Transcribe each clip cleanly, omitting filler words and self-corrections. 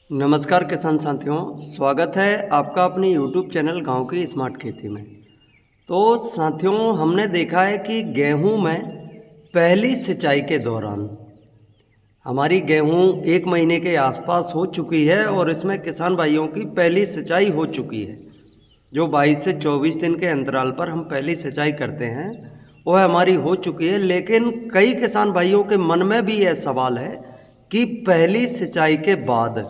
नमस्कार किसान साथियों, स्वागत है आपका अपने YouTube चैनल गांव की स्मार्ट खेती में। तो साथियों, हमने देखा है कि गेहूं में पहली सिंचाई के दौरान हमारी गेहूं 1 महीने के आसपास हो चुकी है और इसमें किसान भाइयों की पहली सिंचाई हो चुकी है। जो 22 से 24 दिन के अंतराल पर हम पहली सिंचाई करते हैं वह हमारी हो चुकी है। लेकिन कई किसान भाइयों के मन में भी यह सवाल है कि पहली सिंचाई के बाद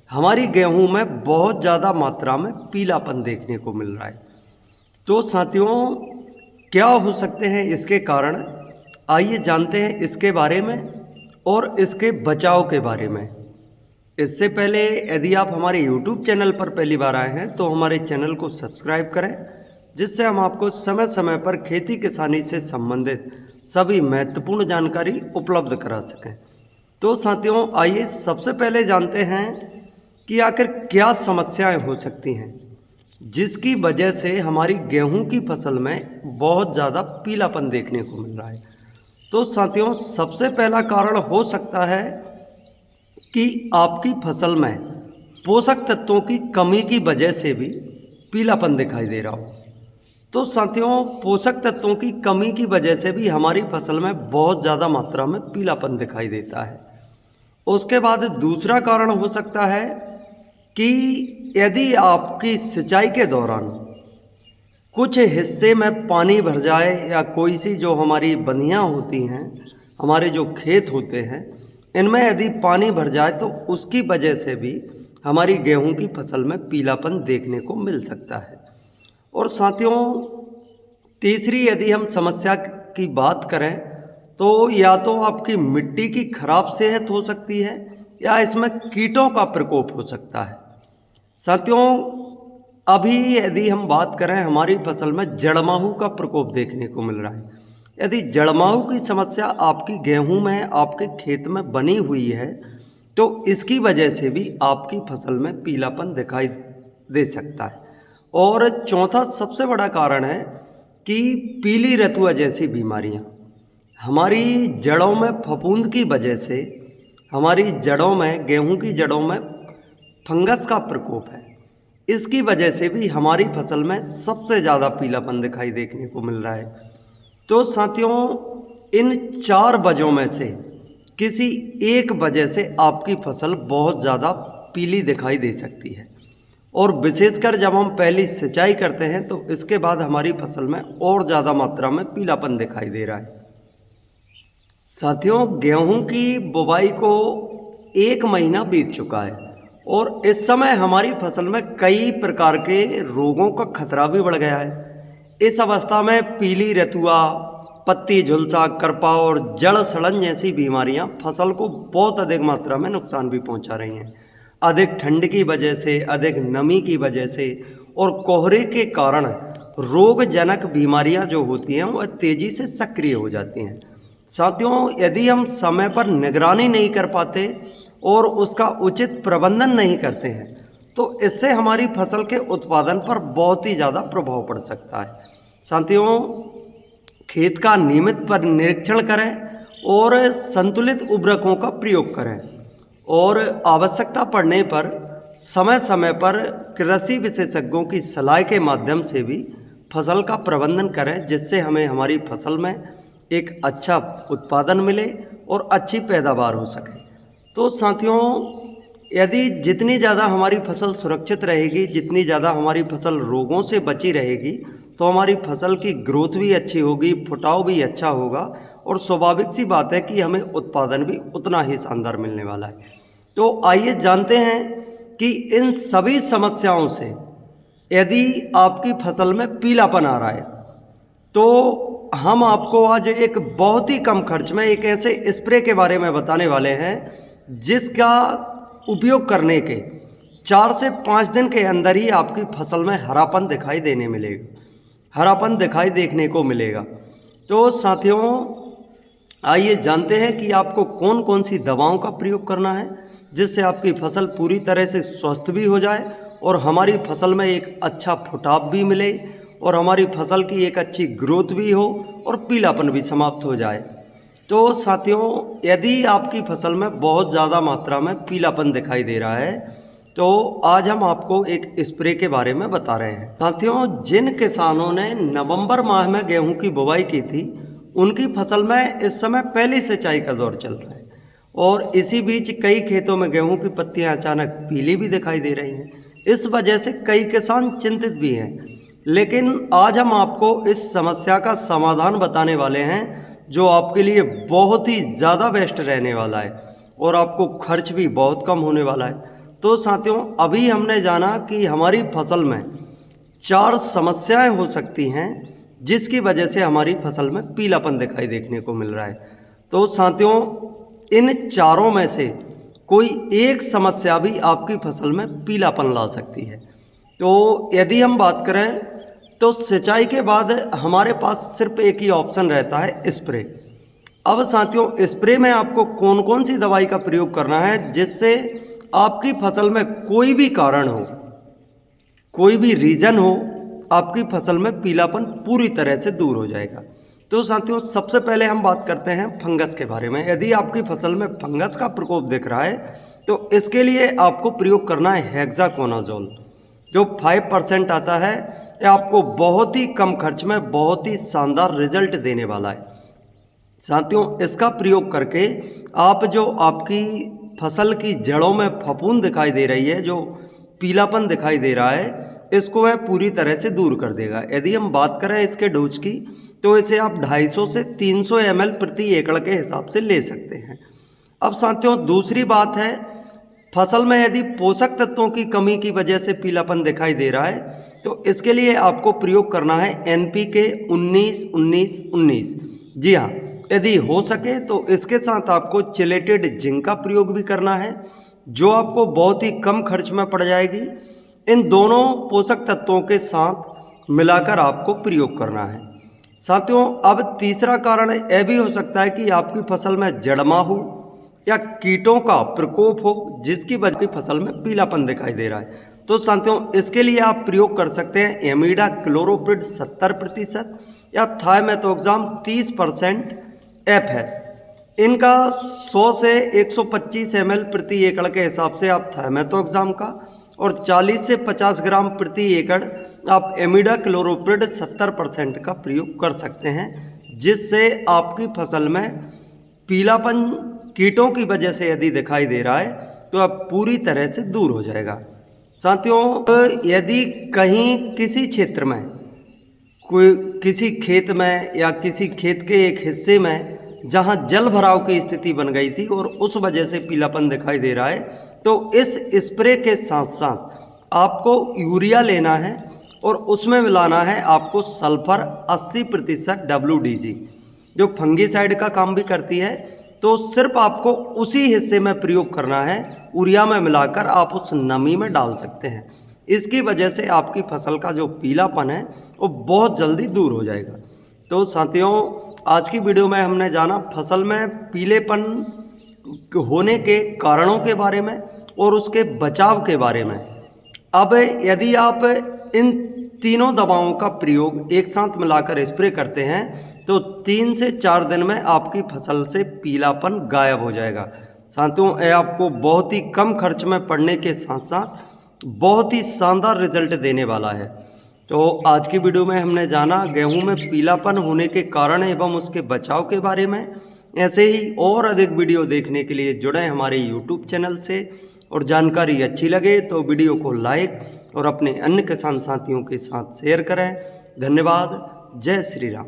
हमारी गेहूं में बहुत ज़्यादा मात्रा में पीलापन देखने को मिल रहा है। तो साथियों, क्या हो सकते हैं इसके कारण, आइए जानते हैं इसके बारे में और इसके बचाव के बारे में। इससे पहले यदि आप हमारे YouTube चैनल पर पहली बार आए हैं तो हमारे चैनल को सब्सक्राइब करें, जिससे हम आपको समय समय पर खेती किसानी से संबंधित सभी महत्वपूर्ण जानकारी उपलब्ध करा सकें। तो साथियों, आइए सबसे पहले जानते हैं कि आखिर क्या समस्याएं हो सकती हैं जिसकी वजह से हमारी गेहूं की फसल में बहुत ज़्यादा पीलापन देखने को मिल रहा है। तो साथियों, सबसे पहला कारण हो सकता है कि आपकी फसल में पोषक तत्वों की कमी की वजह से भी पीलापन दिखाई दे रहा हो। तो साथियों, पोषक तत्वों की कमी की वजह से भी हमारी फसल में बहुत ज़्यादा मात्रा में पीलापन दिखाई देता है। उसके बाद दूसरा कारण हो सकता है कि यदि आपकी सिंचाई के दौरान कुछ हिस्से में पानी भर जाए या कोई सी जो हमारी बंधियाँ होती हैं, हमारे जो खेत होते हैं, इनमें यदि पानी भर जाए तो उसकी वजह से भी हमारी गेहूं की फसल में पीलापन देखने को मिल सकता है। और साथियों, तीसरी यदि हम समस्या की बात करें तो या तो आपकी मिट्टी की खराब सेहत हो सकती है या इसमें कीटों का प्रकोप हो सकता है। साथियों, अभी यदि हम बात करें, हमारी फसल में जड़माहू का प्रकोप देखने को मिल रहा है। यदि जड़माहू की समस्या आपकी गेहूं में, आपके खेत में बनी हुई है तो इसकी वजह से भी आपकी फसल में पीलापन दिखाई दे सकता है। और चौथा सबसे बड़ा कारण है कि पीली रतुआ जैसी बीमारियां, हमारी जड़ों में फफूंद की वजह से हमारी जड़ों में, गेहूं की जड़ों में फंगस का प्रकोप है। इसकी वजह से भी हमारी फसल में सबसे ज़्यादा पीलापन दिखाई देखने को मिल रहा है। तो साथियों, इन 4 वजहों में से किसी एक वजह से आपकी फसल बहुत ज़्यादा पीली दिखाई दे सकती है। और विशेषकर जब हम पहली सिंचाई करते हैं तो इसके बाद हमारी फसल में और ज़्यादा मात्रा में पीलापन दिखाई दे रहा है। साथियों, गेहूं की बुवाई को 1 महीना बीत चुका है और इस समय हमारी फसल में कई प्रकार के रोगों का खतरा भी बढ़ गया है। इस अवस्था में पीली रतुआ, पत्ती झुलसा, करपा और जड़ सड़न जैसी बीमारियां फसल को बहुत अधिक मात्रा में नुकसान भी पहुंचा रही हैं। अधिक ठंड की वजह से, अधिक नमी की वजह से और कोहरे के कारण रोगजनक बीमारियां जो होती हैं वह तेज़ी से सक्रिय हो जाती हैं। साथियों, यदि हम समय पर निगरानी नहीं कर पाते और उसका उचित प्रबंधन नहीं करते हैं तो इससे हमारी फसल के उत्पादन पर बहुत ही ज़्यादा प्रभाव पड़ सकता है। साथियों, खेत का नियमित पर निरीक्षण करें और संतुलित उर्वरकों का प्रयोग करें और आवश्यकता पड़ने पर समय समय पर कृषि विशेषज्ञों की सलाह के माध्यम से भी फसल का प्रबंधन करें, जिससे हमें हमारी फसल में एक अच्छा उत्पादन मिले और अच्छी पैदावार हो सके। तो साथियों, यदि जितनी ज़्यादा हमारी फसल सुरक्षित रहेगी, जितनी ज़्यादा हमारी फसल रोगों से बची रहेगी, तो हमारी फसल की ग्रोथ भी अच्छी होगी, फुटाव भी अच्छा होगा और स्वाभाविक सी बात है कि हमें उत्पादन भी उतना ही शानदार मिलने वाला है। तो आइए जानते हैं कि इन सभी समस्याओं से यदि आपकी फसल में पीलापन आ रहा है तो हम आपको आज एक बहुत ही कम खर्च में एक ऐसे स्प्रे के बारे में बताने वाले हैं जिसका उपयोग करने के 4 से 5 दिन के अंदर ही आपकी फसल में हरापन दिखाई देने मिलेगा, हरापन दिखाई देखने को मिलेगा। तो साथियों, आइए जानते हैं कि आपको कौन कौन सी दवाओं का प्रयोग करना है जिससे आपकी फसल पूरी तरह से स्वस्थ भी हो जाए और हमारी फसल में एक अच्छा फुटाव भी मिले और हमारी फसल की एक अच्छी ग्रोथ भी हो और पीलापन भी समाप्त हो जाए। तो साथियों, यदि आपकी फसल में बहुत ज़्यादा मात्रा में पीलापन दिखाई दे रहा है तो आज हम आपको एक स्प्रे के बारे में बता रहे हैं। साथियों, जिन किसानों ने नवंबर माह में गेहूं की बुवाई की थी उनकी फसल में इस समय पहली सिंचाई का दौर चल रहा है और इसी बीच कई खेतों में गेहूं की पत्तियां अचानक पीली भी दिखाई दे रही हैं। इस वजह से कई किसान चिंतित भी हैं। लेकिन आज हम आपको इस समस्या का समाधान बताने वाले हैं जो आपके लिए बहुत ही ज़्यादा बेस्ट रहने वाला है और आपको खर्च भी बहुत कम होने वाला है। तो साथियों, अभी हमने जाना कि हमारी फसल में 4 समस्याएं हो सकती हैं जिसकी वजह से हमारी फसल में पीलापन दिखाई देखने को मिल रहा है। तो साथियों, इन चारों में से कोई एक समस्या भी आपकी फसल में पीलापन ला सकती है। तो यदि हम बात करें तो सिंचाई के बाद हमारे पास सिर्फ एक ही ऑप्शन रहता है, स्प्रे। अब साथियों, स्प्रे में आपको कौन कौन सी दवाई का प्रयोग करना है जिससे आपकी फसल में कोई भी कारण हो, कोई भी रीज़न हो, आपकी फसल में पीलापन पूरी तरह से दूर हो जाएगा। तो साथियों, सबसे पहले हम बात करते हैं फंगस के बारे में। यदि आपकी फसल में फंगस का प्रकोप दिख रहा है तो इसके लिए आपको प्रयोग करना है हेक्साकोनाजोल, जो 5% आता है। यह आपको बहुत ही कम खर्च में बहुत ही शानदार रिजल्ट देने वाला है। साथियों, इसका प्रयोग करके आप जो आपकी फसल की जड़ों में फफूंद दिखाई दे रही है, जो पीलापन दिखाई दे रहा है, इसको वह पूरी तरह से दूर कर देगा। यदि हम बात करें इसके डोज की तो इसे आप 250 से 300 ml प्रति एकड़ के हिसाब से ले सकते हैं। अब साथियों, दूसरी बात है, फसल में यदि पोषक तत्वों की कमी की वजह से पीलापन दिखाई दे रहा है तो इसके लिए आपको प्रयोग करना है NPK 19-19-19। जी हाँ, यदि हो सके तो इसके साथ आपको चिलेटेड जिंक का प्रयोग भी करना है, जो आपको बहुत ही कम खर्च में पड़ जाएगी। इन दोनों पोषक तत्वों के साथ मिलाकर आपको प्रयोग करना है। साथियों, अब तीसरा कारण यह भी हो सकता है कि आपकी फसल में जड़मा हो या कीटों का प्रकोप हो जिसकी वजह से फसल में पीलापन दिखाई दे रहा है। तो साथियों, इसके लिए आप प्रयोग कर सकते हैं एमिडा क्लोरोप्रिड 70% या थायमेथोक्साम 30% FS। इनका 100 से 125 ml प्रति एकड़ के हिसाब से आप थायमेथोक्साम का और 40 से 50 ग्राम प्रति एकड़ आप एमिडा क्लोरोप्रिड 70% का प्रयोग कर सकते हैं, जिससे आपकी फसल में पीलापन कीटों की वजह से यदि दिखाई दे रहा है तो अब पूरी तरह से दूर हो जाएगा। साथियों, यदि कहीं किसी क्षेत्र में कोई किसी खेत में या किसी खेत के एक हिस्से में जहां जल भराव की स्थिति बन गई थी और उस वजह से पीलापन दिखाई दे रहा है तो इस स्प्रे के साथ साथ आपको यूरिया लेना है और उसमें मिलाना है आपको सल्फर 80% WDG, जो फंगीसाइड का काम भी करती है। तो सिर्फ आपको उसी हिस्से में प्रयोग करना है, यूरिया में मिलाकर आप उस नमी में डाल सकते हैं। इसकी वजह से आपकी फसल का जो पीलापन है वो बहुत जल्दी दूर हो जाएगा। तो साथियों, आज की वीडियो में हमने जाना फसल में पीलेपन होने के कारणों के बारे में और उसके बचाव के बारे में। अब यदि आप इन तीनों दवाओं का प्रयोग एक साथ मिलाकर स्प्रे करते हैं तो 3 से 4 दिन में आपकी फसल से पीलापन गायब हो जाएगा। साथियों, यह आपको बहुत ही कम खर्च में पड़ने के साथ साथ बहुत ही शानदार रिजल्ट देने वाला है। तो आज की वीडियो में हमने जाना गेहूं में पीलापन होने के कारण एवं उसके बचाव के बारे में। ऐसे ही और अधिक वीडियो देखने के लिए जुड़ें हमारे YouTube चैनल से और जानकारी अच्छी लगे तो वीडियो को लाइक और अपने अन्य किसान साथियों के साथ शेयर करें। धन्यवाद। जय श्री राम।